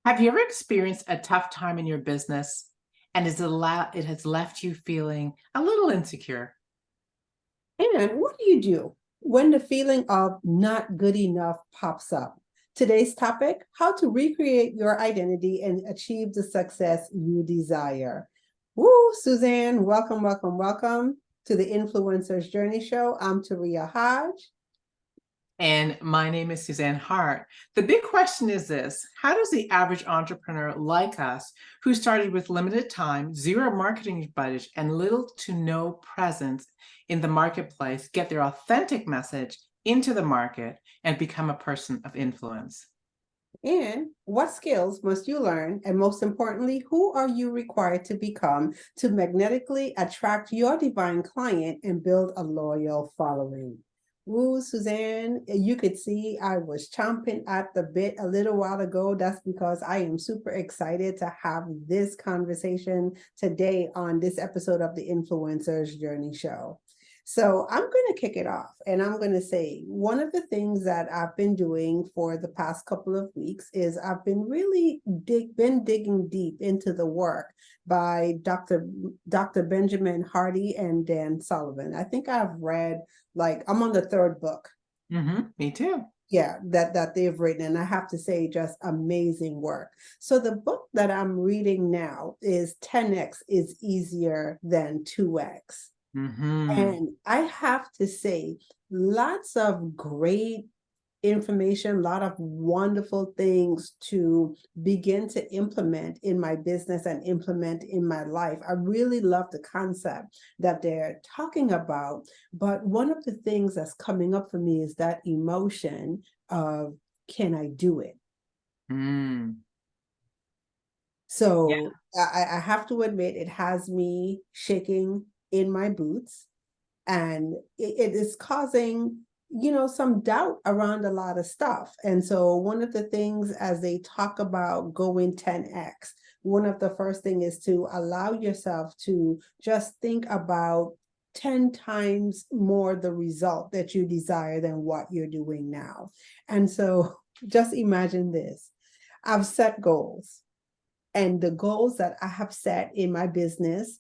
Have you ever experienced a tough time in your business and it has left you feeling a little insecure? And what do you do when the feeling of not good enough pops up? Today's topic: how to recreate your identity and achieve the success you desire. Woo, Suzanne, welcome, welcome, welcome to the Influencer's Journey Show. I'm Turiya Hodge. And my name is SuzanHart. The big question is this: how does the average entrepreneur like us, who started with limited time, zero marketing budget, and little to no presence in the marketplace, get their authentic message into the market and become a person of influence? And what skills must you learn? And most importantly, who are you required to become to magnetically attract your divine client and build a loyal following? Ooh, Suzanne, you could see I was chomping at the bit a little while ago. That's because I am super excited to have this conversation today on this episode of the Influencers Journey Show. So I'm going to kick it off and I'm going to say one of the things that I've been doing for the past couple of weeks is I've been really digging deep into the work by Dr. Benjamin Hardy and Dan Sullivan. I think I've read, like, I'm on the third book. Me too. Yeah, that they've written, and I have to say, just amazing work. So the book that I'm reading now is 10x is easier than 2x. Mm-hmm. And I have to say, lots of great information, a lot of wonderful things to begin to implement in my business and implement in my life. I really love the concept that they're talking about. But one of the things that's coming up for me is that emotion of, can I do it? Mm. Yeah. So I have to admit, it has me shaking in my boots, and it is causing some doubt around a lot of stuff. And so one of the things, as they talk about going 10x, one of the first thing is to allow yourself to just think about 10 times more the result that you desire than what you're doing now. And so just imagine this: I've set goals, and the goals that I have set in my business,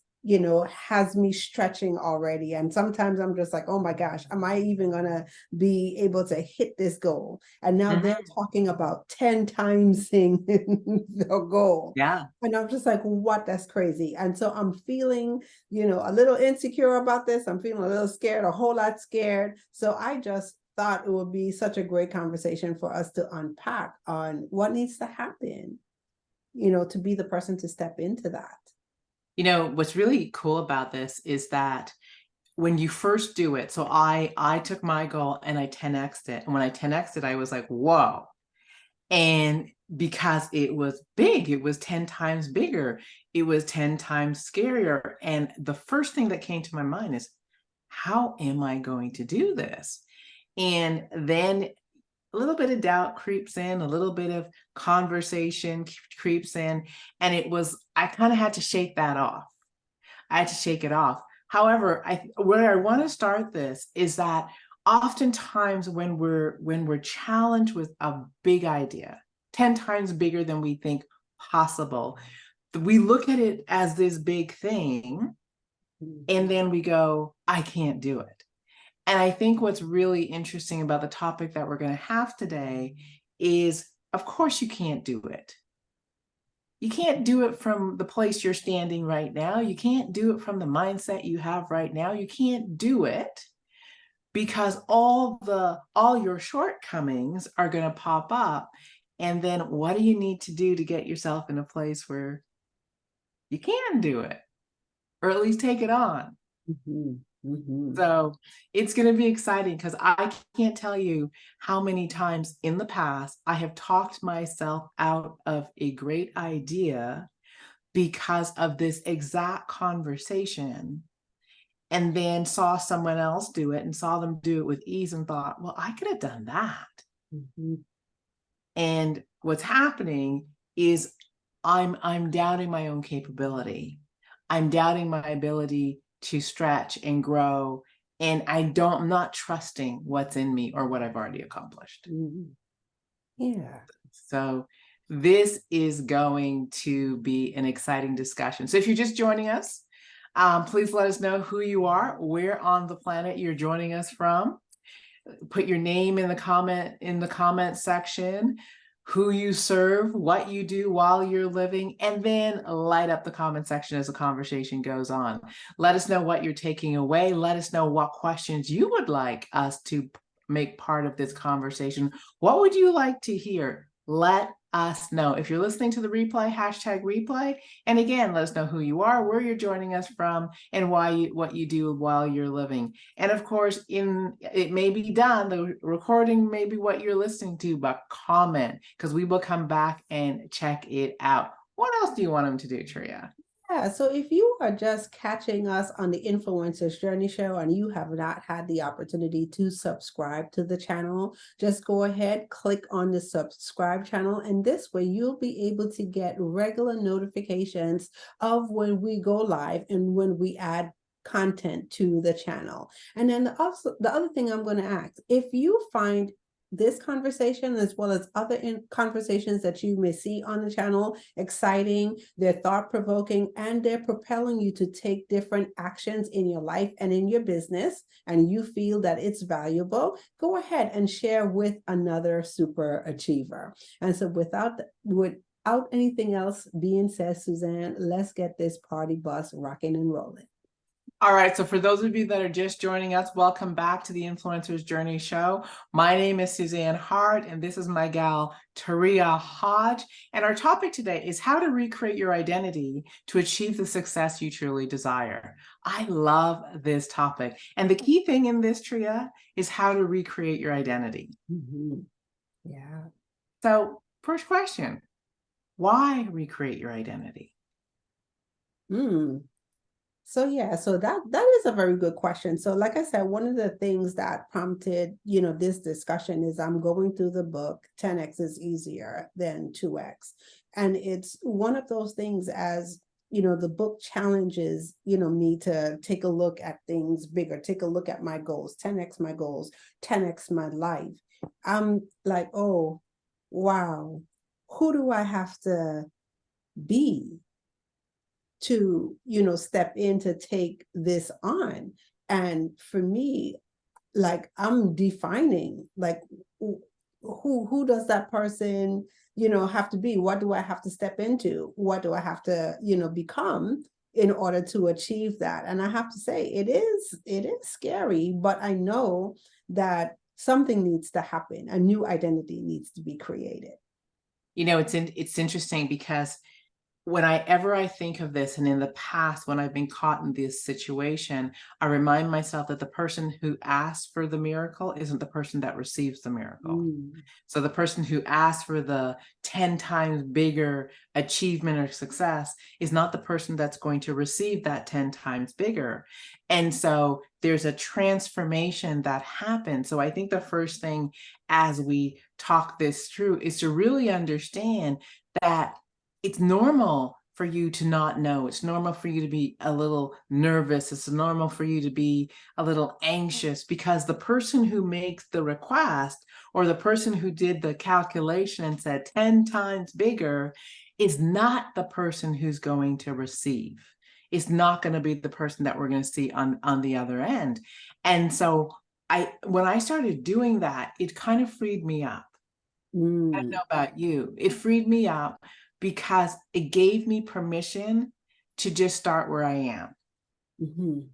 has me stretching already. And sometimes I'm just like, oh my gosh, am I even gonna be able to hit this goal? And now they're Mhm. talking about 10 times the goal. Yeah. And I'm just like, what? That's crazy. And so I'm feeling, a little insecure about this. I'm feeling a little scared, a whole lot scared. So I just thought it would be such a great conversation for us to unpack on what needs to happen, to be the person to step into that. What's really cool about this is that when you first do it, so I took my goal and I 10x'd it. And when I 10x'd it, I was like, whoa. And because it was big, it was 10 times bigger, it was 10 times scarier. And the first thing that came to my mind is, how am I going to do this? And then a little bit of doubt creeps in, a little bit of conversation creeps in. And I kind of had to shake that off. I had to shake it off. However, where I want to start this is that oftentimes when we're challenged with a big idea, 10 times bigger than we think possible, we look at it as this big thing, and then we go, I can't do it. And I think what's really interesting about the topic that we're going to have today is, of course, you can't do it. You can't do it from the place you're standing right now. You can't do it from the mindset you have right now. You can't do it because all your shortcomings are going to pop up. And then what do you need to do to get yourself in a place where you can do it, or at least take it on? Mm-hmm. Mm-hmm. So it's going to be exciting because I can't tell you how many times in the past I have talked myself out of a great idea because of this exact conversation, and then saw someone else do it and saw them do it with ease and thought, well, I could have done that. Mm-hmm. And what's happening is I'm doubting my own capability. I'm doubting my ability to stretch and grow. And I'm not trusting what's in me or what I've already accomplished. Mm-hmm. Yeah. So This is going to be an exciting discussion. So if you're just joining us, please let us know who you are, where on the planet you're joining us from. Put your name in the comment section, who you serve, what you do while you're living, and then light up the comment section as the conversation goes on. Let us know what you're taking away. Let us know what questions you would like us to make part of this conversation. What would you like to hear? Let us know. If you're listening to the replay, hashtag replay. And again, let us know who you are, where you're joining us from, and what you do while you're living. And of course, it may be done, the recording may be what you're listening to, but comment, because we will come back and check it out. What else do you want them to do, Turiya? Yeah, so if you are just catching us on the Influencers Journey Show and you have not had the opportunity to subscribe to the channel, just go ahead, click on the subscribe channel, and this way you'll be able to get regular notifications of when we go live and when we add content to the channel. And then the other thing I'm going to ask, if you find this conversation as well as other conversations that you may see on the channel exciting, they're thought-provoking, and they're propelling you to take different actions in your life and in your business, and you feel that it's valuable, go ahead and share with another super achiever. And so without anything else being said, Suzanne, let's get this party bus rocking and rolling. All right, so for those of you that are just joining us, welcome back to the Influencers Journey Show. My name is SuzanHart, and this is my gal, Turiya Hodge. And our topic today is how to recreate your identity to achieve the success you truly desire. I love this topic. And the key thing in this, Turiya, is how to recreate your identity. Mm-hmm. Yeah. So first question, why recreate your identity? So yeah, so that is a very good question. So like I said, one of the things that prompted, this discussion is I'm going through the book, 10X is easier than 2X. And it's one of those things, as the book challenges, me to take a look at things bigger, take a look at my goals, 10X my goals, 10X my life. I'm like, oh, wow, who do I have to be to step in to take this on? And for me, like, I'm defining, like, who does that person have to be? What do I have to step into? What do I have to become in order to achieve that? And I have to say, it is scary, but I know that something needs to happen. A new identity needs to be created. It's interesting because whenever I think of this, and in the past, when I've been caught in this situation, I remind myself that the person who asks for the miracle isn't the person that receives the miracle. So the person who asks for the 10 times bigger achievement or success is not the person that's going to receive that 10 times bigger. And so there's a transformation that happens. So I think the first thing as we talk this through is to really understand that it's normal for you to not know. It's normal for you to be a little nervous. It's normal for you to be a little anxious, because the person who makes the request, or the person who did the calculation and said 10 times bigger, is not the person who's going to receive. It's not going to be the person that we're going to see on the other end. And so when I started doing that, it kind of freed me up. I don't know about you. It freed me up because it gave me permission to just start where I am.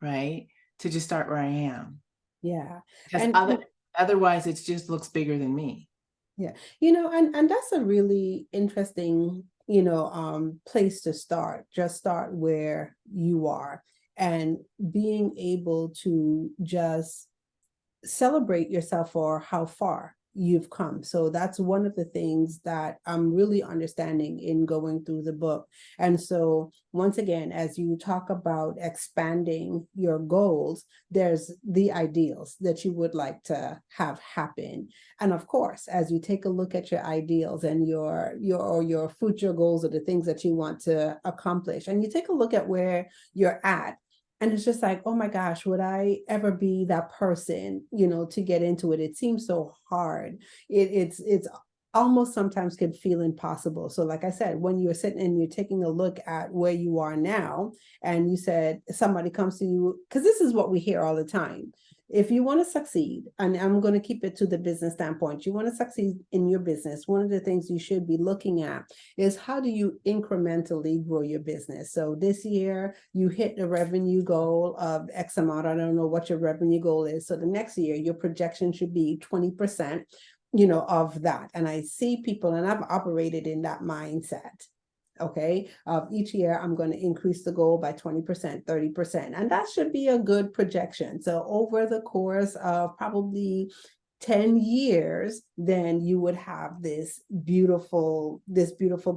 Right? To just start where I am. Yeah. Because otherwise it just looks bigger than me. Yeah. And that's a really interesting, place to start. Just start where you are, and being able to just celebrate yourself for how far you've come. So that's one of the things that I'm really understanding in going through the book. And so once again, as you talk about expanding your goals, there's the ideals that you would like to have happen. And of course, as you take a look at your ideals and your future goals, or the things that you want to accomplish, and you take a look at where you're at, and it's just like, oh my gosh, would I ever be that person, to get into it? It seems so hard. It's almost sometimes could feel impossible. So like I said, when you're sitting and you're taking a look at where you are now, and you said somebody comes to you, because this is what we hear all the time. If you want to succeed, and I'm going to keep it to the business standpoint, you want to succeed in your business, one of the things you should be looking at is how do you incrementally grow your business? So this year you hit the revenue goal of X amount. I don't know what your revenue goal is. So the next year, your projection should be 20%, of that. And I see people, and I've operated in that mindset. Okay, each year I'm going to increase the goal by 20%, 30%, and that should be a good projection. So over the course of probably 10 years, then you would have this beautiful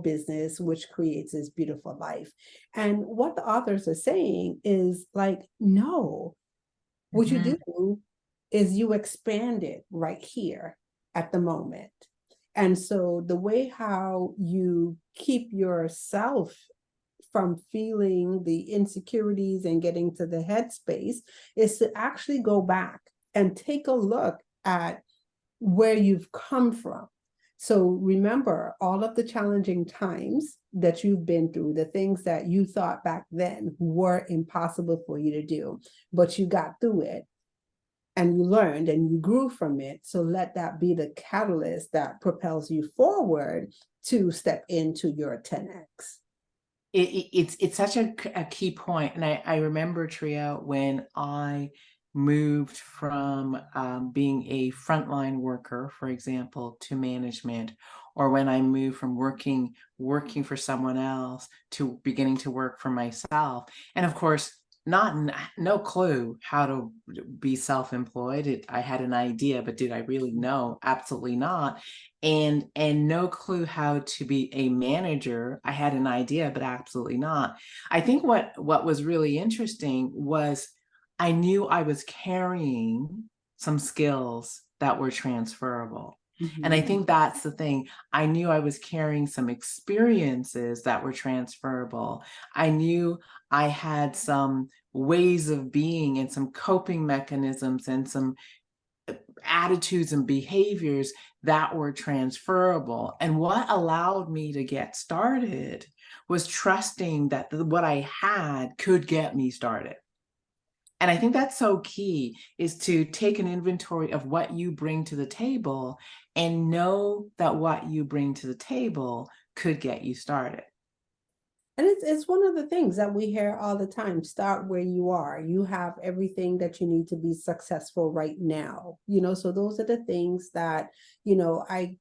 business, which creates this beautiful life. And what the authors are saying is like, no, what you do is you expand it right here at the moment. And so the way how you keep yourself from feeling the insecurities and getting to the headspace is to actually go back and take a look at where you've come from. So remember all of the challenging times that you've been through, the things that you thought back then were impossible for you to do, but you got through it. And you learned and you grew from it. So let that be the catalyst that propels you forward to step into your 10X. It's such a key point. And I remember, Turiya, when I moved from being a frontline worker, for example, to management, or when I moved from working for someone else to beginning to work for myself. And of course, no clue how to be self-employed. I had an idea, but did I really know? Absolutely not. And no clue how to be a manager. I had an idea, but absolutely not. I think what was really interesting was I knew I was carrying some skills that were transferable. And I think that's the thing. I knew I was carrying some experiences that were transferable. I knew I had some ways of being and some coping mechanisms and some attitudes and behaviors that were transferable. And what allowed me to get started was trusting that what I had could get me started. And I think that's so key, is to take an inventory of what you bring to the table and know that what you bring to the table could get you started. And it's one of the things that we hear all the time. Start where you are. You have everything that you need to be successful right now. So those are the things that, I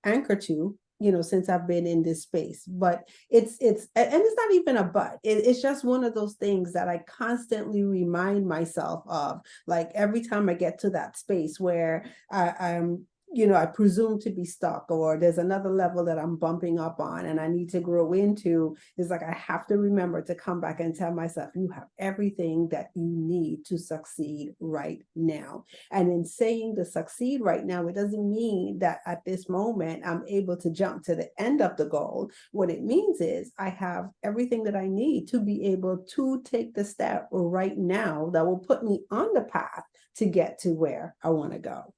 anchor to, since I've been in this space. But and it's not even a but. It's just one of those things that I constantly remind myself of. Like every time I get to that space where I'm I presume to be stuck, or there's another level that I'm bumping up on and I need to grow into, is like I have to remember to come back and tell myself, you have everything that you need to succeed right now. And in saying to succeed right now, it doesn't mean that at this moment I'm able to jump to the end of the goal. What it means is I have everything that I need to be able to take the step right now that will put me on the path to get to where I want to go.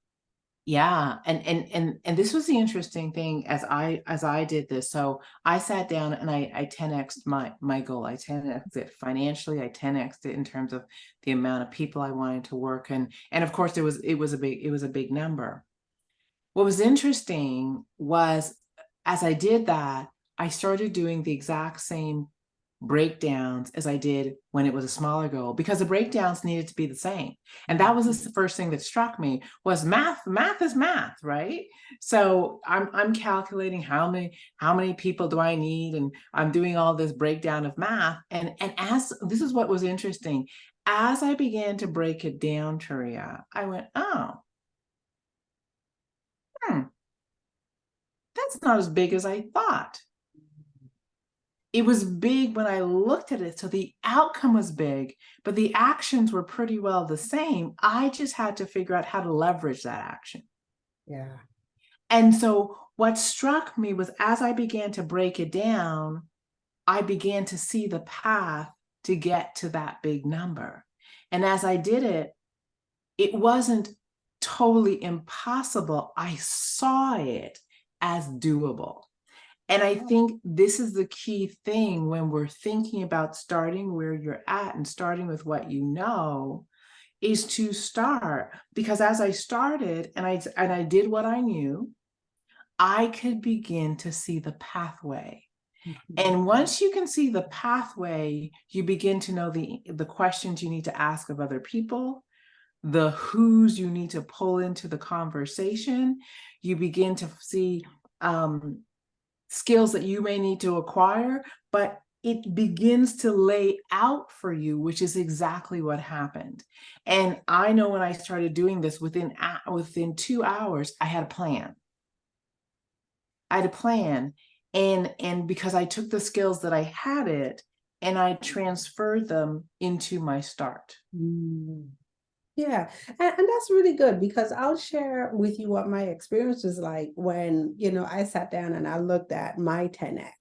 Yeah, and this was the interesting thing as I did this. So I sat down and I 10x'd my goal. I 10x'd it financially. I 10x'd it in terms of the amount of people I wanted to work, and of course it was a big number. What was interesting was as I did that, I started doing the exact same breakdowns as I did when it was a smaller goal, because the breakdowns needed to be the same. And that was the first thing that struck me was math is math, right? So I'm calculating how many people do I need, and I'm doing all this breakdown of math. And as this is what was interesting, as I began to break it down, Turiya, I went, oh, that's not as big as I thought. It was big when I looked at it. So the outcome was big, but the actions were pretty well the same. I just had to figure out how to leverage that action. Yeah. And so what struck me was as I began to break it down, I began to see the path to get to that big number. And as I did it, it wasn't totally impossible. I saw it as doable. And I think this is the key thing when we're thinking about starting where you're at and starting with what you know, is to start. Because as I started and I did what I knew, I could begin to see the pathway. And once you can see the pathway, you begin to know the questions you need to ask of other people, the who's you need to pull into the conversation. You begin to see skills that you may need to acquire, but it begins to lay out for you, which is exactly what happened. And I know when I started doing this, within 2 hours, I had a plan. And because I took the skills that I had it and I transferred them into my start. Yeah, and that's really good, because I'll share with you what my experience was like when, I sat down and I looked at my 10x.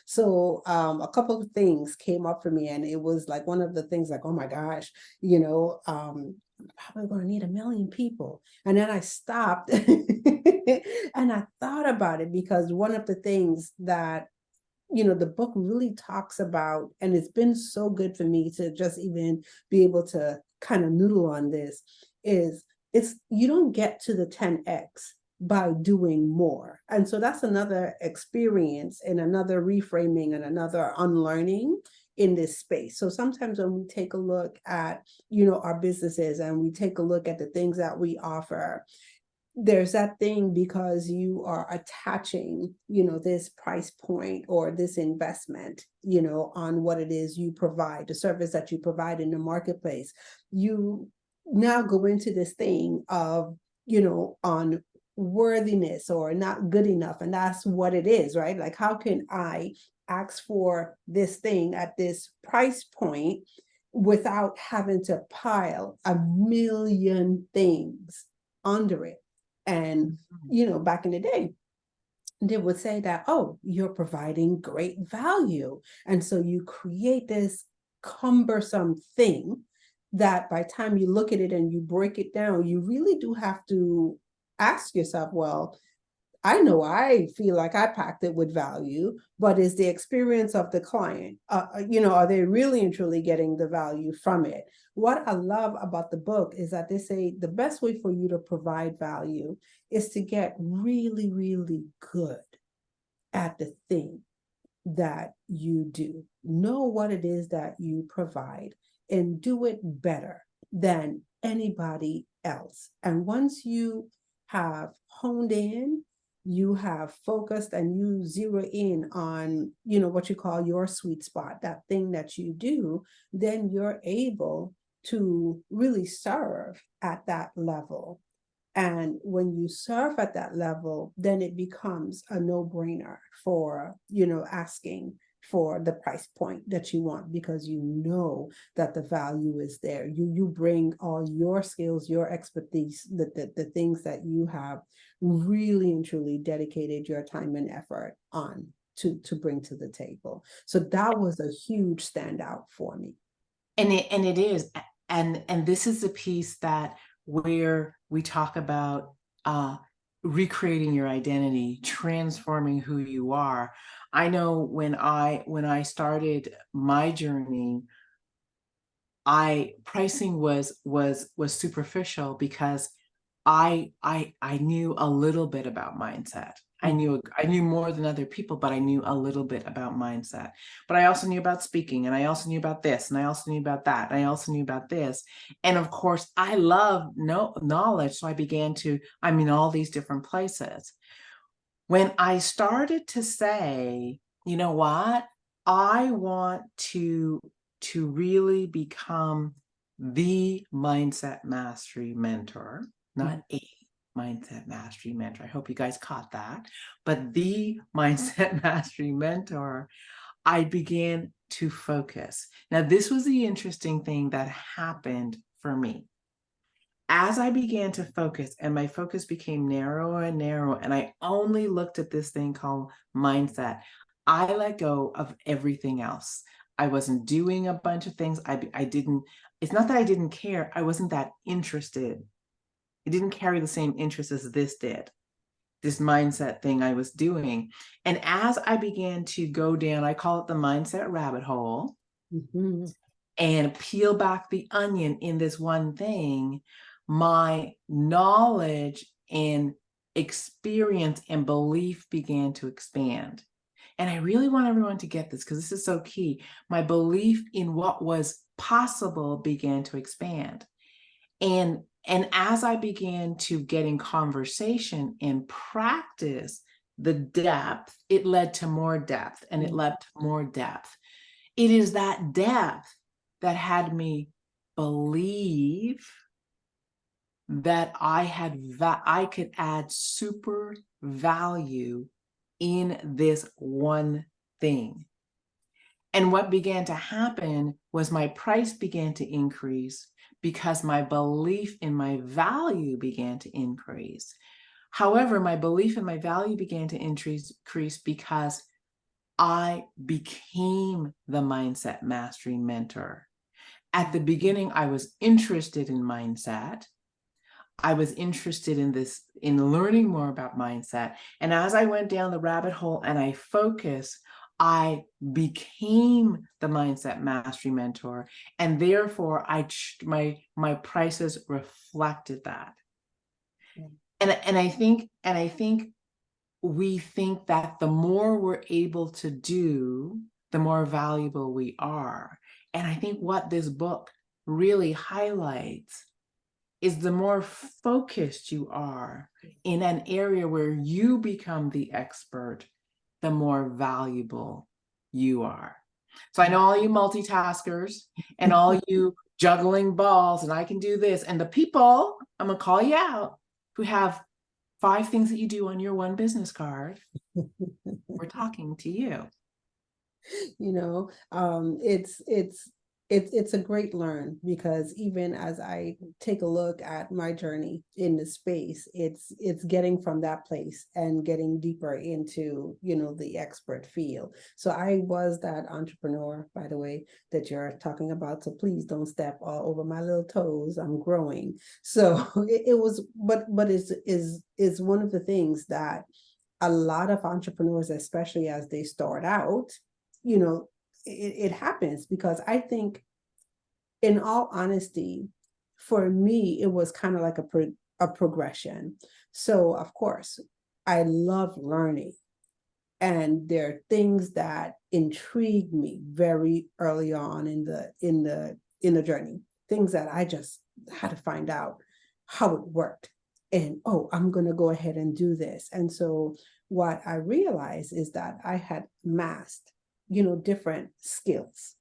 So a couple of things came up for me, and it was like one of the things like, oh my gosh, I'm probably going to need 1 million people. And then I stopped and I thought about it, because one of the things that the book really talks about, and it's been so good for me to just even be able to kind of noodle on this, is you don't get to the 10x by doing more. And so that's another experience and another reframing and another unlearning in this space. So sometimes when we take a look at, our businesses, and we take a look at the things that we offer, there's that thing, because you are attaching, this price point or this investment, on what it is you provide, the service that you provide in the marketplace. You now go into this thing of, on worthiness or not good enough. And that's what it is, right? Like, how can I ask for this thing at this price point without having to pile 1 million things under it? And, back in the day, they would say that, oh, you're providing great value. And so you create this cumbersome thing that by the time you look at it and you break it down, you really do have to ask yourself, well, I know I feel like I packed it with value, but is the experience of the client, are they really and truly getting the value from it? What I love about the book is that they say the best way for you to provide value is to get really, really good at the thing that you do. Know what it is that you provide and do it better than anybody else. And once you have honed in, you have focused, and you zero in on, what you call your sweet spot, that thing that you do, then you're able to really serve at that level. And when you serve at that level, then it becomes a no-brainer for, asking for the price point that you want, because you know that the value is there. You bring all your skills, your expertise, the things that you have really and truly dedicated your time and effort on to bring to the table. So that was a huge standout for me. And it is. And this is the piece that where we talk about recreating your identity, transforming who you are. I know when I started my journey, pricing was superficial, because I knew a little bit about mindset. I knew more than other people, but I knew a little bit about mindset. But I also knew about speaking, and I also knew about this, and I also knew about that, and I also knew about this. And of course, I love knowledge, so I began to, I'm in all these different places. When I started to say, you know what, I want to really become the mindset mastery mentor, not a mindset mastery mentor. I hope you guys caught that. But the mindset mastery mentor, I began to focus. Now, this was the interesting thing that happened for me. As I began to focus, and my focus became narrower and narrower, and I only looked at this thing called mindset, I let go of everything else. I wasn't doing a bunch of things. I didn't, it's not that I didn't care. I wasn't that interested. It didn't carry the same interest as this did. this mindset thing I was doing. And as I began to go down, I call it the mindset rabbit hole, and peel back the onion in this one thing, my knowledge and experience and belief began to expand. And I really want everyone to get this because this is so key. My belief in what was possible began to expand. And as I began to get in conversation and practice the depth, it led to more depth, and it led to more depth. It is that depth that had me believe that I could add super value in this one thing. And what began to happen was my price began to increase because my belief in my value began to increase. However, my belief in my value began to increase because I became the mindset mastery mentor. At the beginning, I was interested in mindset. I was interested in this, in learning more about mindset. And as I went down the rabbit hole and I focused, I became the mindset mastery mentor. And therefore my prices reflected that. And I think we think that the more we're able to do, the more valuable we are. And I think what this book really highlights is the more focused you are in an area where you become the expert, the more valuable you are. So I know all you multitaskers and all you juggling balls, and I can do this. And the people, I'm gonna call you out, who have 5 things that you do on your one business card, we're talking to you. You know, it's a great learn, because even as I take a look at my journey in the space, it's getting from that place and getting deeper into, you know, the expert field. So I was that entrepreneur, by the way, that you're talking about. So please don't step all over my little toes. I'm growing. So it was, but is one of the things that a lot of entrepreneurs, especially as they start out, you know, it happens, because I think, in all honesty, for me, it was kind of like a progression. So of course, I love learning, and there are things that intrigue me very early on in the journey, things that I just had to find out how it worked. And oh, I'm going to go ahead and do this. And so what I realized is that I had masked, you know, different skills.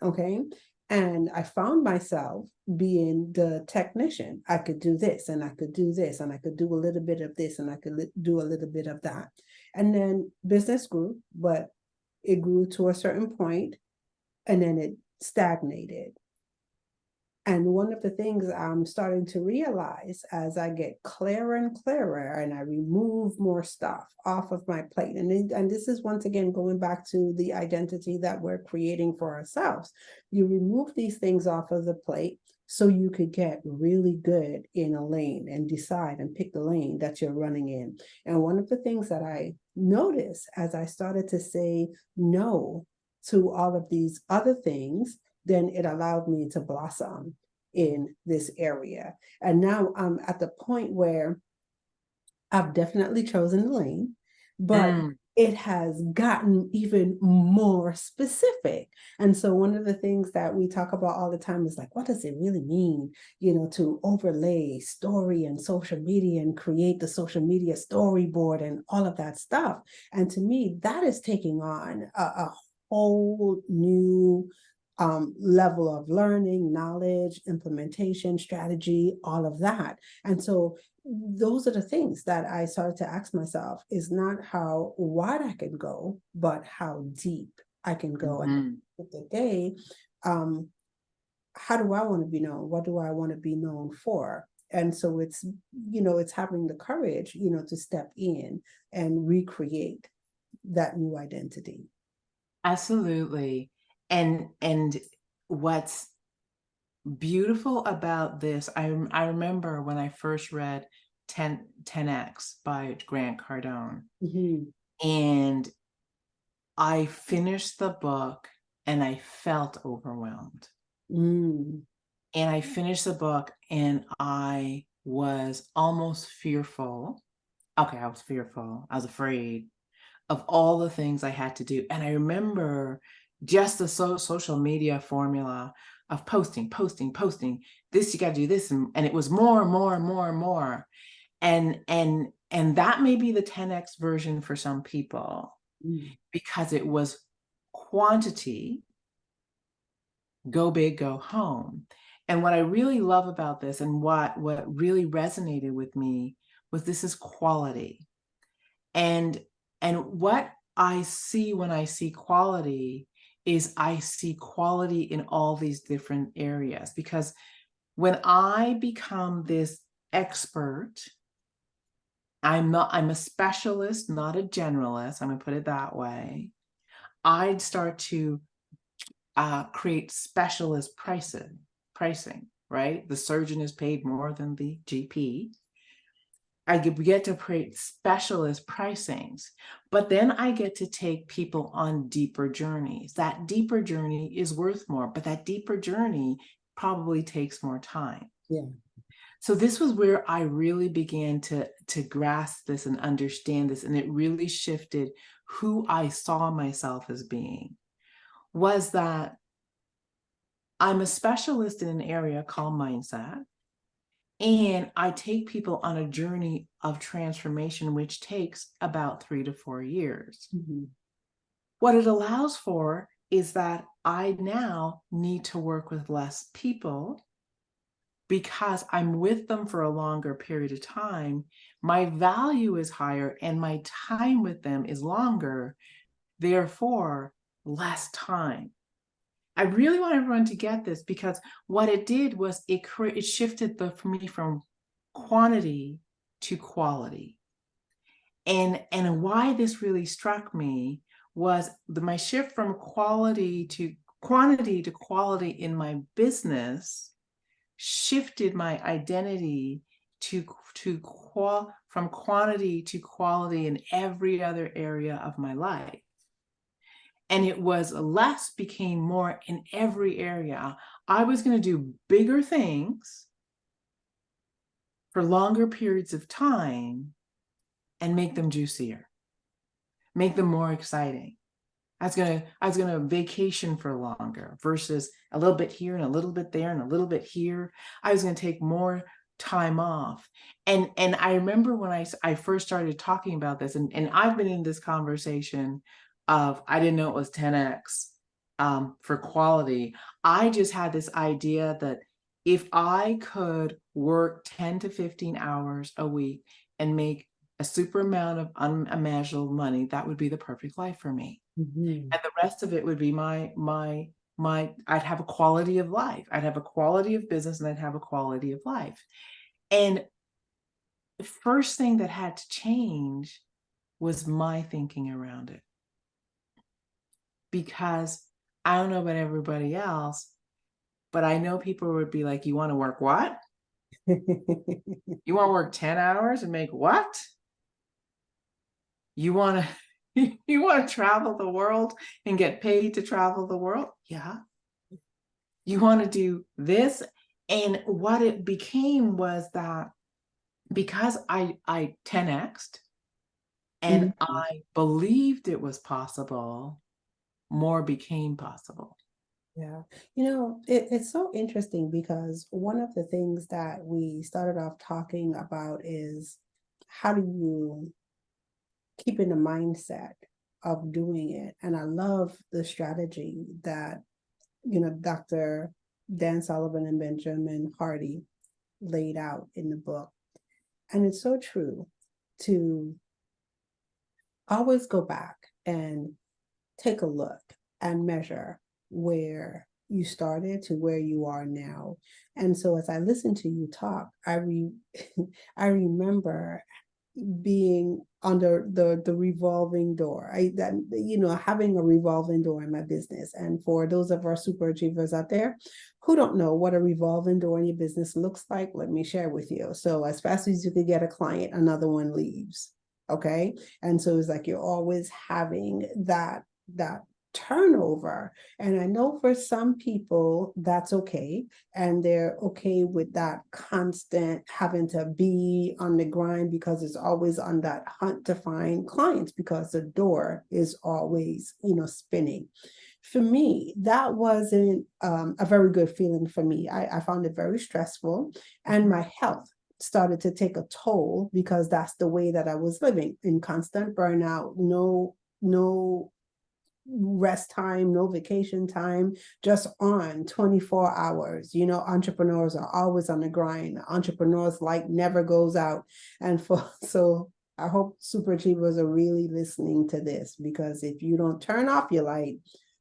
Okay. And I found myself being the technician. I could do this, and I could do this, and I could do a little bit of this, and I could do a little bit of that. And then business grew, but it grew to a certain point, and then it stagnated. And one of the things I'm starting to realize, as I get clearer and clearer and I remove more stuff off of my plate, and this is once again going back to the identity that we're creating for ourselves. You remove these things off of the plate so you could get really good in a lane and decide and pick the lane that you're running in. And one of the things that I noticed as I started to say no to all of these other things, then it allowed me to blossom in this area. And now I'm at the point where I've definitely chosen the lane, but it has gotten even more specific. And so one of the things that we talk about all the time is like, what does it really mean, you know, to overlay story and social media and create the social media storyboard and all of that stuff? And to me, that is taking on a whole new level of learning, knowledge, implementation, strategy, all of that. And so those are the things that I started to ask myself, is not how wide I can go, but how deep I can go. And at the day, how do I want to be known? What do I want to be known for? And so it's, you know, it's having the courage, you know, to step in and recreate that new identity. Absolutely. And what's beautiful about this, I remember when I first read 10X by Grant Cardone. Mhm. And I finished the book and I felt overwhelmed. Mm. And I finished the book and I was almost fearful. Okay, I was fearful. I was afraid of all the things I had to do. And I remember just the social media formula of posting. This, you got to do this. And it was more and more and more and more. And that may be the 10X version for some people, Mm. because it was quantity, go big, go home. And what I really love about this, and what really resonated with me, was this is quality. And what I see when I see quality is I see quality in all these different areas. Because when I become this expert, I'm a specialist, not a generalist. I'm gonna put it that way. I'd start to create specialist pricing, right? The surgeon is paid more than the GP. I get to create specialist pricings, but then I get to take people on deeper journeys. That deeper journey is worth more, but that deeper journey probably takes more time. Yeah. So this was where I really began to grasp this and understand this, and it really shifted who I saw myself as being. Was that I'm a specialist in an area called mindset, and I take people on a journey of transformation, which takes about 3 to 4 years. Mhm. What it allows for is that I now need to work with less people because I'm with them for a longer period of time. My value is higher and my time with them is longer, therefore less time. I really want everyone to get this, because what it did was it shifted for me from quantity to quality. And why this really struck me was my shift from quality to quantity to quality in my business shifted my identity from quantity to quality in every other area of my life. And it was less became more in every area. I was going to do bigger things for longer periods of time and make them juicier, make them more exciting. I was gonna vacation for longer versus a little bit here and a little bit there and a little bit here. I was gonna take more time off. And I remember when I first started talking about this, and I've been in this conversation of, I didn't know it was 10X for quality. I just had this idea that if I could work 10 to 15 hours a week and make a super amount of unimaginable money, that would be the perfect life for me. Mhm. And the rest of it would be my I'd have a quality of life. I'd have a quality of business, and I'd have a quality of life. And the first thing that had to change was my thinking around it. Because I don't know about everybody else, but I know people would be like, you want to work what? You want to work 10 hours and make what? You want to you want to travel the world and get paid to travel the world? Yeah. You want to do this? And what it became was that because I 10x'd and Mhm. I believed it was possible, more became possible. Yeah. It's so interesting because one of the things that we started off talking about is how do you keep in the mindset of doing it? And I love the strategy that, Dr. Dan Sullivan and Benjamin Hardy laid out in the book. And it's so true to always go back and take a look and measure where you started to where you are now. And so as I listen to you talk, I remember being under the revolving door. Having a revolving door in my business. And for those of our super achievers out there who don't know what a revolving door in your business looks like, let me share with you. So as fast as you could get a client, another one leaves. Okay. And so it's like you're always having that turnover. And I know for some people that's okay. And they're okay with that constant having to be on the grind because it's always on that hunt to find clients because the door is always, spinning. For me, that wasn't a very good feeling for me. I found it very stressful, and my health started to take a toll because that's the way that I was living, in constant burnout, no rest time, no vacation time, just on 24 hours. Entrepreneurs are always on the grind. Entrepreneurs light never goes out. And so I hope super achievers are really listening to this, because if you don't turn off your light,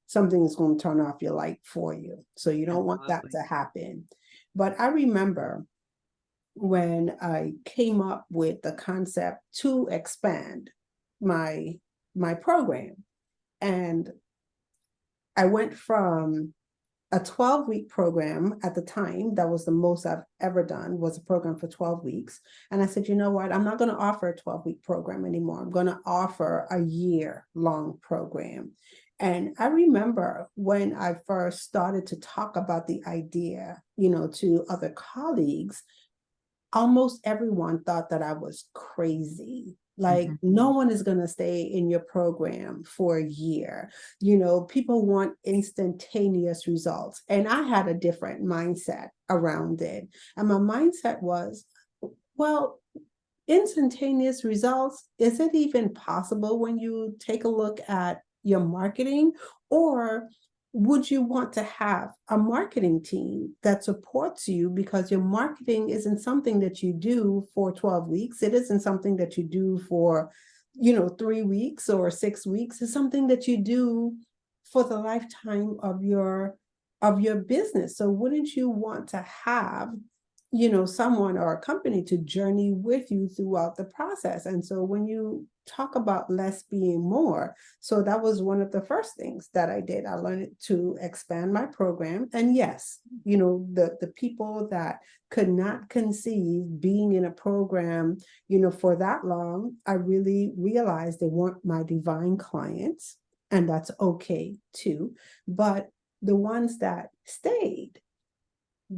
something is going to turn off your light for you. So you don't want that to happen. But I remember when I came up with the concept to expand my program. And I went from a 12-week program at the time, that was the most I've ever done, was a program for 12 weeks. And I said, you know what, I'm not going to offer a 12-week program anymore. I'm going to offer a year-long program. And I remember when I first started to talk about the idea, to other colleagues, almost everyone thought that I was crazy. Like, no one is going to stay in your program for a year. People want instantaneous results. And I had a different mindset around it. And my mindset was, well, instantaneous results, is it even possible when you take a look at your marketing? Or would you want to have a marketing team that supports you, because your marketing isn't something that you do for 12 weeks. It isn't something that you do for, 3 weeks or 6 weeks. It's something that you do for the lifetime of your business. So wouldn't you want to have someone or a company to journey with you throughout the process? And so when you talk about less being more, so that was one of the first things that I did. I learned to expand my program. And yes, the people that could not conceive being in a program, for that long, I really realized they weren't my divine clients, and that's okay too. But the ones that stayed,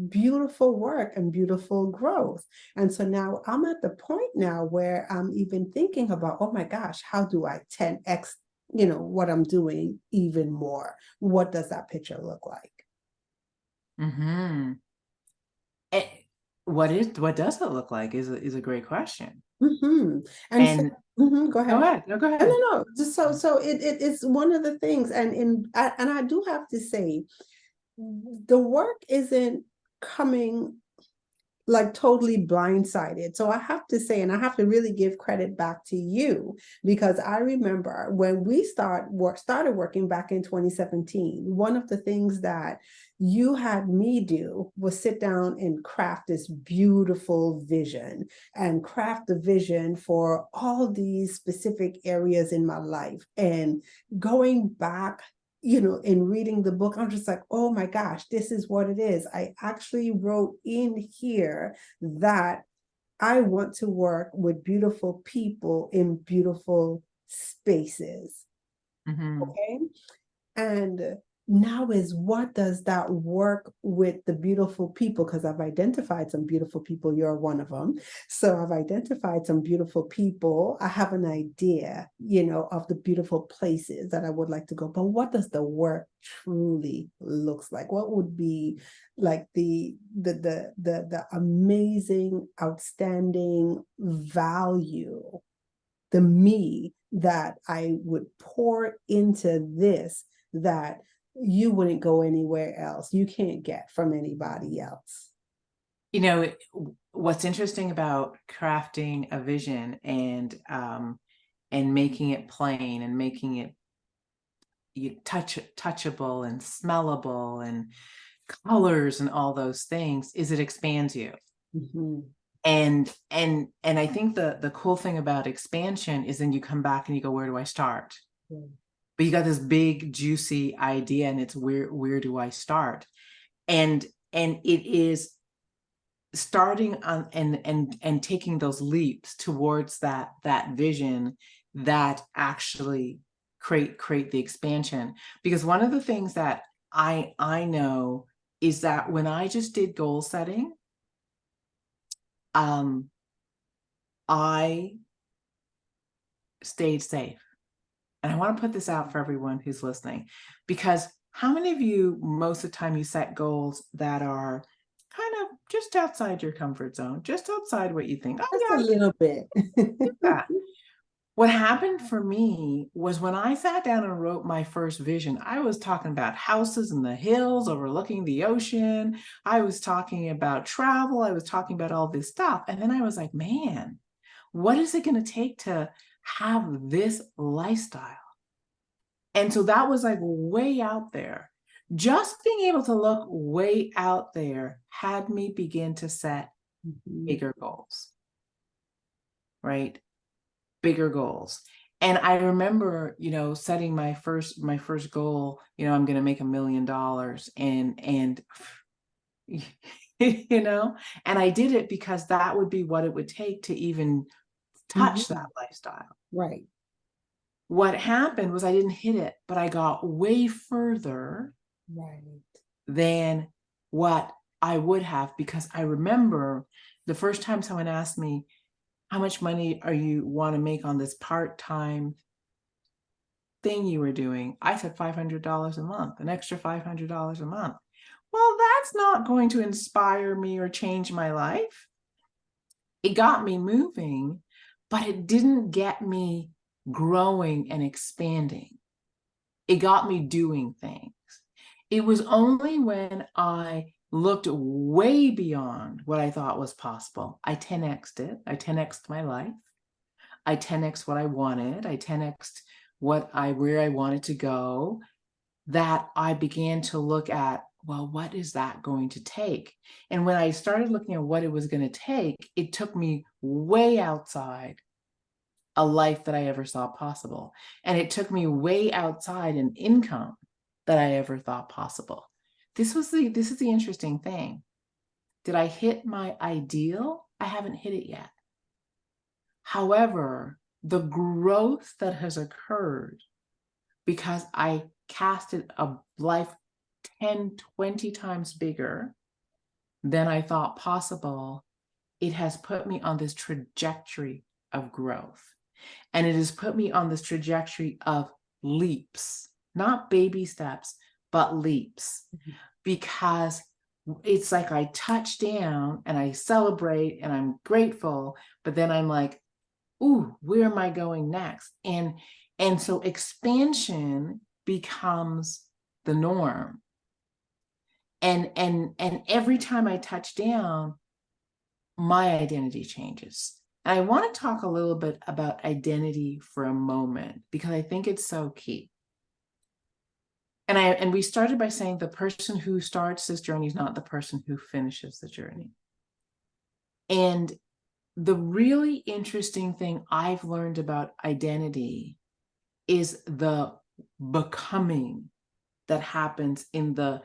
beautiful work and beautiful growth. And so now I'm at the point now where I'm even thinking about, oh my gosh, how do I 10x, what I'm doing even more? What does that picture look like? What does it look like is a great question. And so, go ahead. Go ahead. No, go ahead. No. Just so it's one of the things, and I do have to say, the work isn't coming like totally blindsided. So I have to say, and I have to really give credit back to you, because I remember when we started working back in 2017, one of the things that you had me do was sit down and craft this beautiful vision, and craft the vision for all these specific areas in my life. And going back, in reading the book, I'm just like, oh my gosh, this is what it is. I actually wrote in here that I want to work with beautiful people in beautiful spaces. Okay. And now is, what does that work with the beautiful people? Because I've identified some beautiful people. You're one of them. So I've identified some beautiful people. I have an idea, of the beautiful places that I would like to go. But what does the work truly looks like? What would be like the amazing, outstanding value, the me that I would pour into this, that you wouldn't go anywhere else, you can't get from anybody else? What's interesting about crafting a vision and making it plain and making it touchable and smellable and colors and all those things is it expands you. And I think the cool thing about expansion is then you come back and you go, where do I start? But you got this big juicy idea, and it's where do I start? And And it is starting on and taking those leaps towards that vision that actually create the expansion. Because one of the things that I know is that when I just did goal setting, I stayed safe. And I want to put this out for everyone who's listening, because how many of you, most of the time, you set goals that are kind of just outside your comfort zone, just outside what you think, oh Just yeah, a I little bit. can do that. What happened for me was when I sat down and wrote my first vision, I was talking about houses in the hills overlooking the ocean. I was talking about travel. I was talking about all this stuff. And then I was like, man, what is it going to take to have this lifestyle? And so that was like way out there. Just being able to look way out there had me begin to set bigger goals, right? Bigger goals. And I remember, setting my first goal, I'm going to make $1 million, and and I did it because that would be what it would take to even touch that lifestyle. Right. What happened was I didn't hit it, but I got way further than what I would have, because I remember the first time someone asked me, how much money are you want to make on this part-time thing you were doing? I said $500 a month, an extra $500 a month. Well, that's not going to inspire me or change my life. It got me moving, but it didn't get me growing and expanding. It got me doing things. It was only when I looked way beyond what I thought was possible. I 10x'd it. I 10x'd my life. I 10x'd what I wanted. I 10x'd where I wanted to go, that I began to look at, well, what is that going to take? And when I started looking at what it was going to take, it took me way outside a life that I ever saw possible. And it took me way outside an income that I ever thought possible. This is the interesting thing. Did I hit my ideal? I haven't hit it yet. However, the growth that has occurred because I casted a life 10, 20 times bigger than I thought possible, it has put me on this trajectory of growth. And it has put me on this trajectory of leaps, not baby steps, but leaps. Because it's like I touch down and I celebrate and I'm grateful, but then I'm like, ooh, where am I going next? And so expansion becomes the norm. And every time I touch down, my identity changes. And I want to talk a little bit about identity for a moment, because I think it's so key. And we started by saying the person who starts this journey is not the person who finishes the journey. And the really interesting thing I've learned about identity is the becoming that happens in the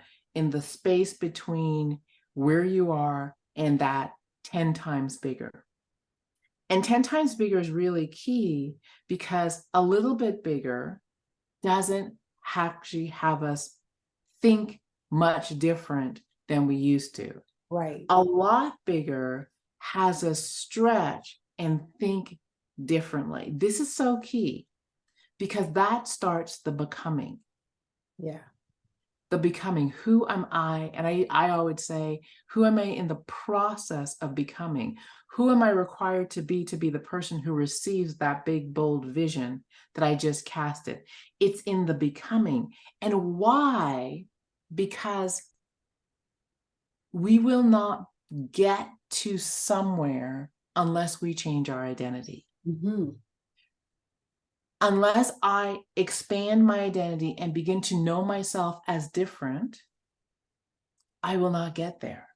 space between where you are and that 10 times bigger. And 10 times bigger is really key, because a little bit bigger doesn't actually have us think much different than we used to. Right. A lot bigger has us stretch and think differently. This is so key, because that starts the becoming. Yeah. The becoming. Who am I? And I always say, who am I in the process of becoming? Who am I required to be the person who receives that big, bold vision that I just casted? It's in the becoming. And why? Because we will not get to somewhere unless we change our identity. Unless I expand my identity and begin to know myself as different, I will not get there.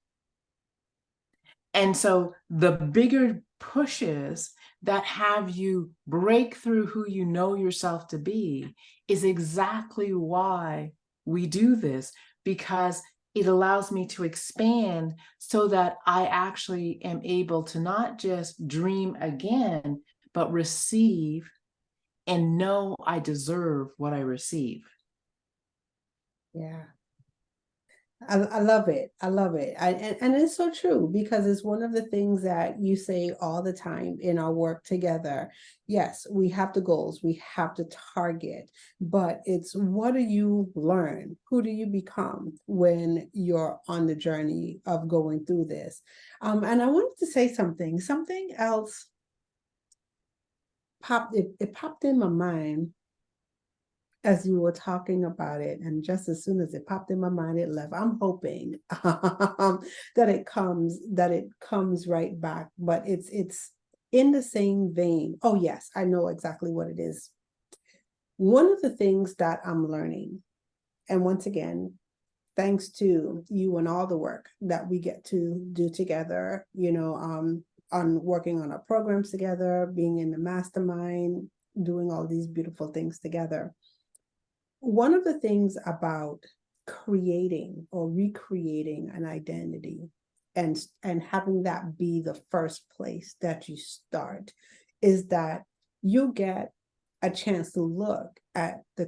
And so the bigger pushes that have you break through who you know yourself to be is exactly why we do this, because it allows me to expand so that I actually am able to not just dream again, but receive and know I deserve what I receive. Yeah. I love it. I love it. And it's so true because it's one of the things that you say all the time in our work together. Yes, we have the goals, we have the target, but it's what do you learn? Who do you become when you're on the journey of going through this? And I wanted to say something else it popped in my mind as you were talking about it, and just as soon as it popped in my mind, it left. I'm hoping that it comes right back, but it's in the same vein. Oh yes, I know exactly what it is. One of the things that I'm learning, and once again, thanks to you and all the work that we get to do together, on working on our programs together, being in the mastermind, doing all these beautiful things together. One of the things about creating or recreating an identity and having that be the first place that you start is that you get a chance to look at the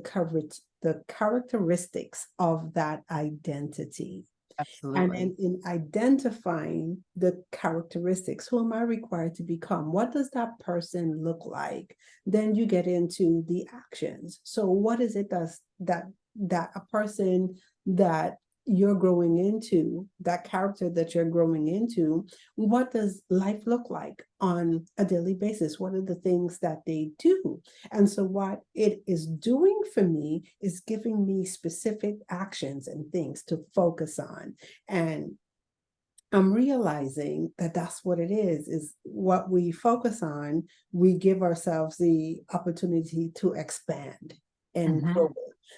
characteristics of that identity. And Absolutely. in identifying the characteristics, who am I required to become? What does that person look like? Then you get into the actions. So what is it that a person that you're growing into, that character that you're growing into, what does life look like on a daily basis? What are the things that they do? And so what it is doing for me is giving me specific actions and things to focus on. And I'm realizing that that's what it is what we focus on, we give ourselves the opportunity to expand and Mm-hmm. grow.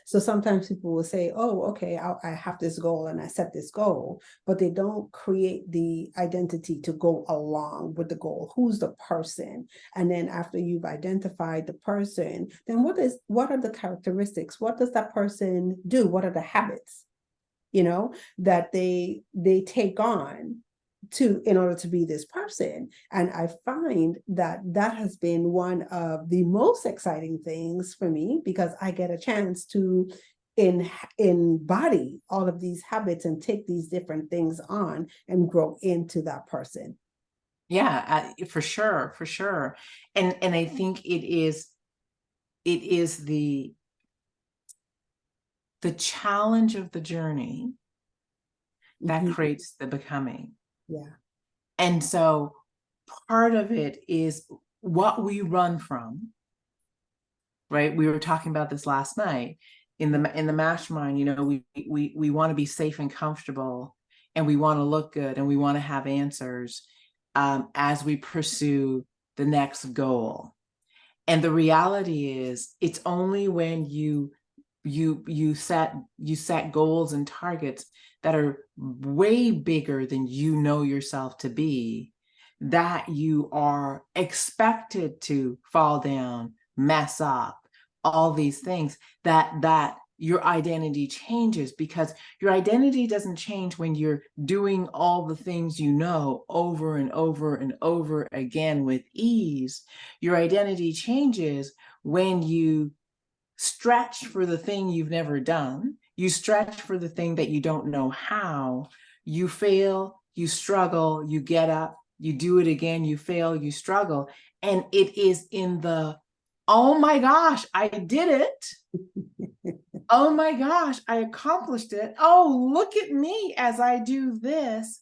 So sometimes people will say, oh, okay, I have this goal and I set this goal, but they don't create the identity to go along with the goal. Who's the person? And then after you've identified the person, then what are the characteristics? What does that person do? What are the habits? That they take on in order to be this person. And I find that has been one of the most exciting things for me because I get a chance to embody all of these habits and take these different things on and grow into that person. Yeah, for sure, for sure. And I think it is the challenge of the journey that Mhm. creates the becoming. Yeah. And so part of it is what we run from, right? We were talking about this last night in the mastermind. We want to be safe and comfortable, and we want to look good, and we want to have answers as we pursue the next goal. And the reality is, it's only when you set goals and targets that are way bigger than you know yourself to be, that you are expected to fall down, mess up, all these things, that your identity changes, because your identity doesn't change when you're doing all the things over and over and over again with ease. Your identity changes when you stretch for the thing you've never done. You stretch for the thing that you don't know how. You fail, you struggle, you get up, you do it again, you fail, you struggle. And it is in the, oh my gosh, I did it. Oh my gosh, I accomplished it. Oh, look at me as I do this.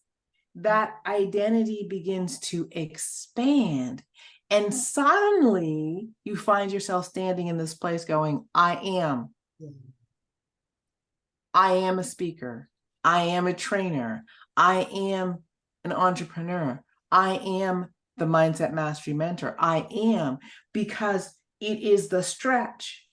That identity begins to expand. And suddenly you find yourself standing in this place going, I am a speaker. I am a trainer. I am an entrepreneur. I am the mindset mastery mentor. I am, because it is the stretch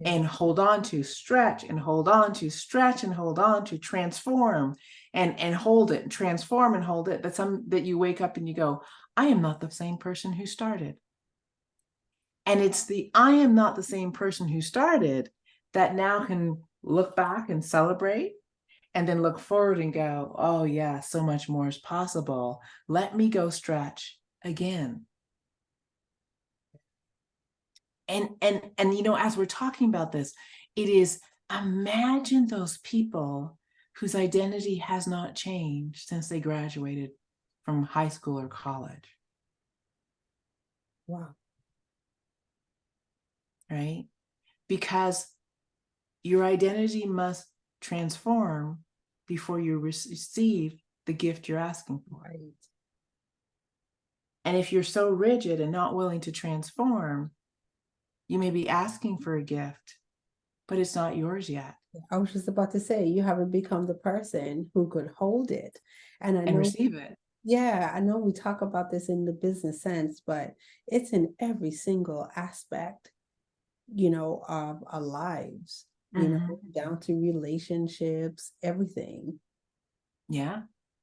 and hold on to, stretch and hold on to, stretch and hold on to, transform and hold it, and transform and hold it. That you wake up and you go, I am not the same person who started. And it's the I am not the same person who started that now can look back and celebrate and then look forward and go, oh yeah, so much more is possible. Let me go stretch again. And you know, as we're talking about this, it is, imagine those people whose identity has not changed since they graduated from high school or college. Wow. Right? Because your identity must transform before you receive the gift you're asking for. Right. And if you're so rigid and not willing to transform, you may be asking for a gift, but it's not yours yet. I was just about to say, you haven't become the person who could hold it. And I And know, receive it. yeah, I know we talk about this in the business sense, but it's in every single aspect, of our lives, Mm-hmm. down to relationships, everything. Yeah.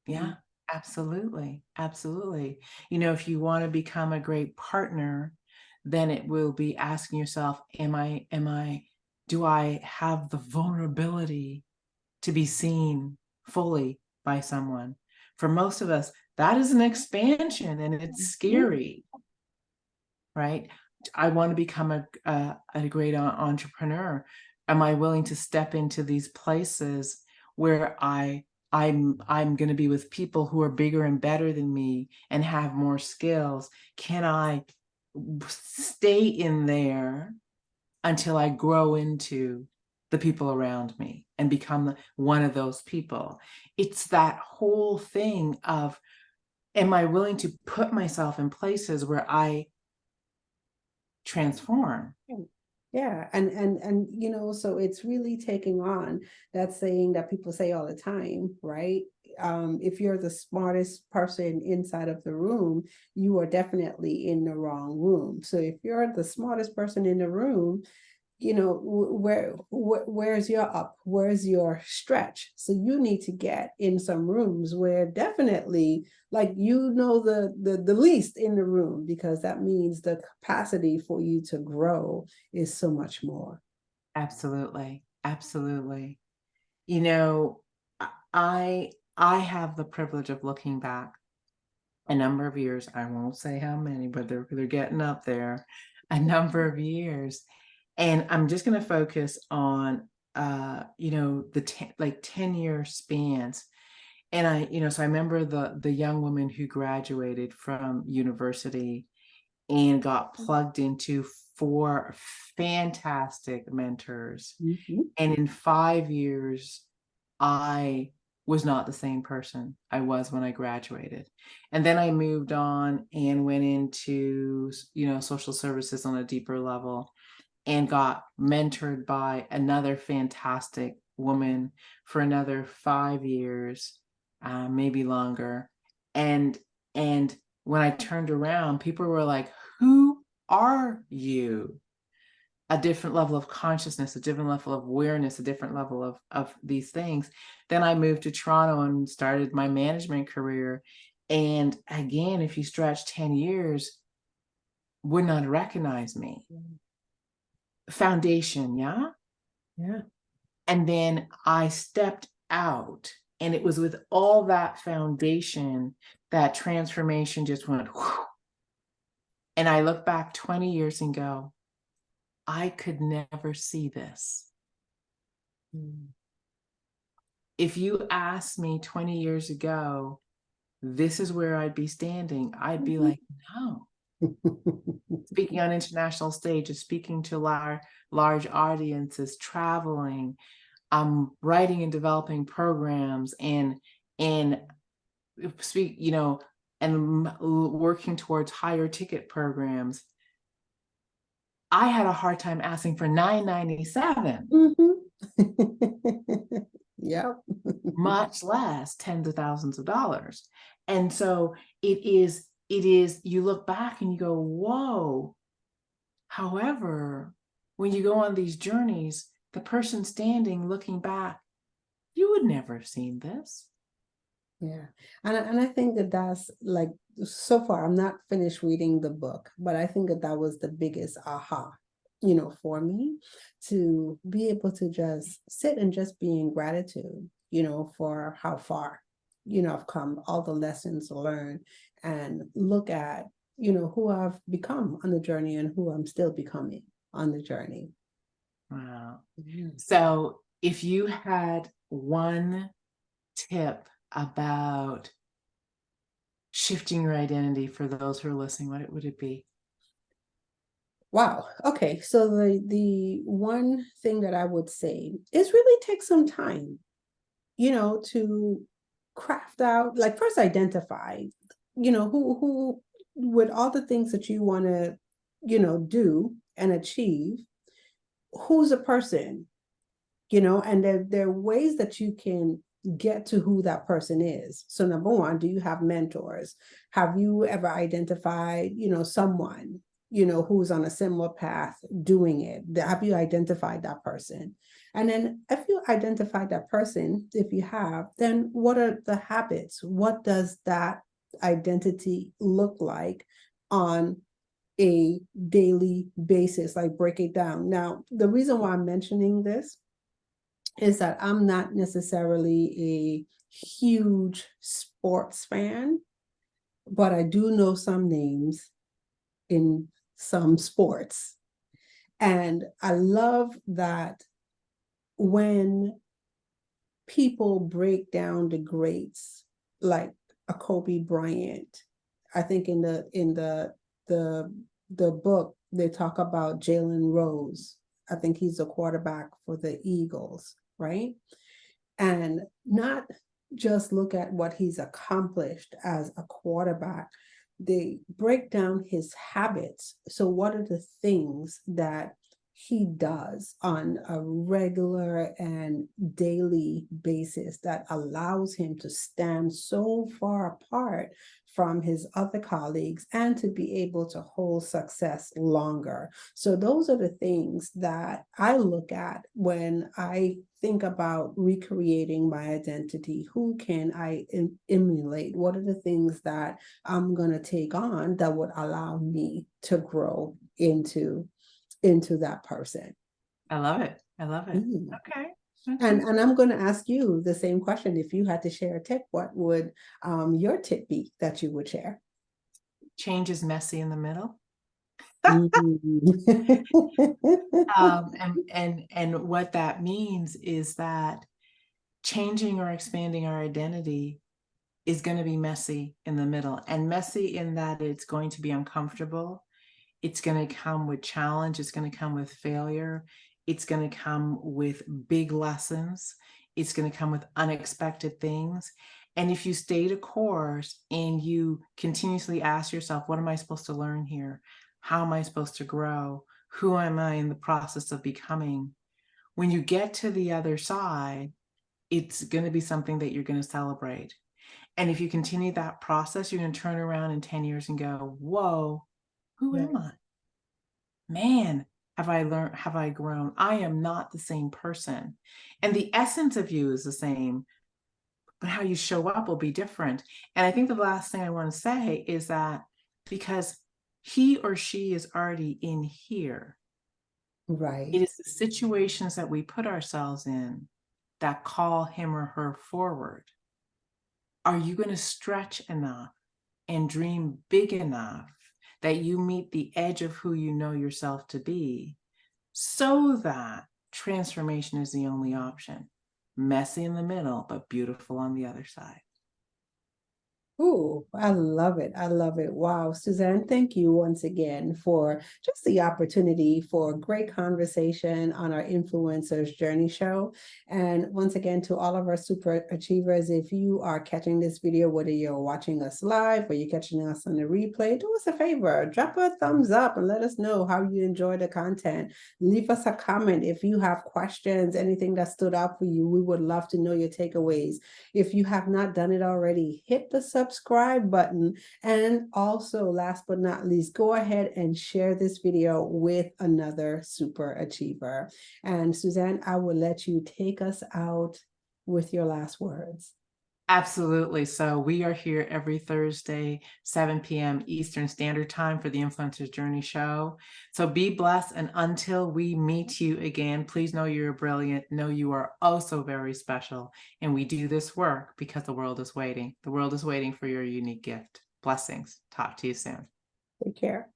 Mm-hmm. Yeah. Absolutely. Absolutely. You know, if you want to become a great partner, then it will be asking yourself, do I have the vulnerability to be seen fully by someone? For most of us, that is an expansion and it's scary, right? I want to become a great entrepreneur. Am I willing to step into these places where I'm going to be with people who are bigger and better than me and have more skills? Can I stay in there until I grow into the people around me and become one of those people? It's that whole thing of, am I willing to put myself in places where I transform? Yeah, and so it's really taking on that saying that people say all the time, right? If you're the smartest person inside of the room, you are definitely in the wrong room. So if you're the smartest person in the room, where's your up, where's your stretch? So you need to get in some rooms where definitely, like, the least in the room, because that means the capacity for you to grow is so much more. Absolutely. Absolutely. You know, I have the privilege of looking back a number of years. I won't say how many, but they're getting up there, a number of years. And I'm just going to focus on the 10-year spans. And so I remember the young woman who graduated from university and got plugged into 4 fantastic mentors. Mhm. And in 5 years, I was not the same person I was when I graduated. And then I moved on and went into, social services on a deeper level and got mentored by another fantastic woman for another 5 years, maybe longer. And and when I turned around, people were like, "Who are you?" A different level of consciousness, a different level of awareness, a different level of these things. Then I moved to Toronto and started my management career. And again, if you stretch 10 years, would not recognize me. Foundation, yeah? Yeah. And then I stepped out, and it was with all that foundation that transformation just went whew. And I look back 20 years and go, I could never see this. Mm. If you asked me 20 years ago, this is where I'd be standing, I'd be like, no. Speaking on international stages, speaking to large audiences, traveling, writing and developing programs, and speak, and working towards higher ticket programs. I had a hard time asking for $9.97. Mhm. Yep. Much less tens of thousands of dollars. And so it is, you look back and you go, whoa. However, when you go on these journeys, the person standing looking back, you would never have seen this. Yeah. And I think that that's like, so far, I'm not finished reading the book, but I think that that was the biggest aha, for me, to be able to just sit and just be in gratitude. for how far, I've come, all the lessons learned, and look at, who I've become on the journey and who I'm still becoming on the journey. Wow. Mhm. So if you had one tip about shifting your identity for those who are listening, what would it be? Wow. Okay. So the one thing that I would say is really take some time, to craft out, like first identify, who with all the things that you want to, do and achieve, who's a person, and there are ways that you can get to who that person is. So number one, do you have mentors? Have you ever identified, someone, who's on a similar path doing it? Have you identified that person? And then if you identify that person, if you have, then what are the habits? What does that identity look like on a daily basis? Like break it down. Now, the reason why I'm mentioning this is that I'm not necessarily a huge sports fan, but I do know some names in some sports. And I love that when people break down the greats, like a Kobe Bryant. I think the the book they talk about Jalen Rose. I think he's a quarterback for the Eagles, right? And not just look at what he's accomplished as a quarterback. They break down his habits. So, what are the things that he does on a regular and daily basis that allows him to stand so far apart from his other colleagues and to be able to hold success longer? So those are the things that I look at when I think about recreating my identity. Who can I emulate? What are the things that I'm going to take on that would allow me to grow into that person? I love it. I love it. Mm. Okay. And Okay. I'm going to ask you the same question. If you had to share a tip, what would your tip be that you would share? Change is messy in the middle. Mm. And what that means is that changing or expanding our identity is going to be messy in the middle, and messy in that it's going to be uncomfortable. It's going to come with challenge. It's going to come with failure. It's going to come with big lessons. It's going to come with unexpected things. And if you stay the course and you continuously ask yourself, what am I supposed to learn here? How am I supposed to grow? Who am I in the process of becoming? When you get to the other side, it's going to be something that you're going to celebrate. And if you continue that process, you're going to turn around in 10 years and go, whoa, who am Right. I? Man, have I learned, have I grown? I am not the same person. And the essence of you is the same, but how you show up will be different. And I think the last thing I want to say is that because he or she is already in here, it Right. is the situations that we put ourselves in that call him or her forward. Are you going to stretch enough and dream big enough that you meet the edge of who you know yourself to be, so that transformation is the only option? Messy in the middle, but beautiful on the other side. Ooh, I love it. I love it. Wow, Suzanne, thank you once again for just the opportunity for a great conversation on our Influencers Journey show. And once again, to all of our super achievers, if you are catching this video, whether you're watching us live or you're catching us on the replay, do us a favor, drop a thumbs up and let us know how you enjoy the content. Leave us a comment if you have questions, anything that stood out for you. We would love to know your takeaways. If you have not done it already, hit the subscribe button. And also, last but not least, go ahead and share this video with another super achiever. And Suzanne, I will let you take us out with your last words. Absolutely. So we are here every Thursday, 7 p.m. Eastern Standard Time for the Influencer's Journey show. So be blessed. And until we meet you again, please know you're brilliant. Know you are oh so very special. And we do this work because the world is waiting. The world is waiting for your unique gift. Blessings. Talk to you soon. Take care.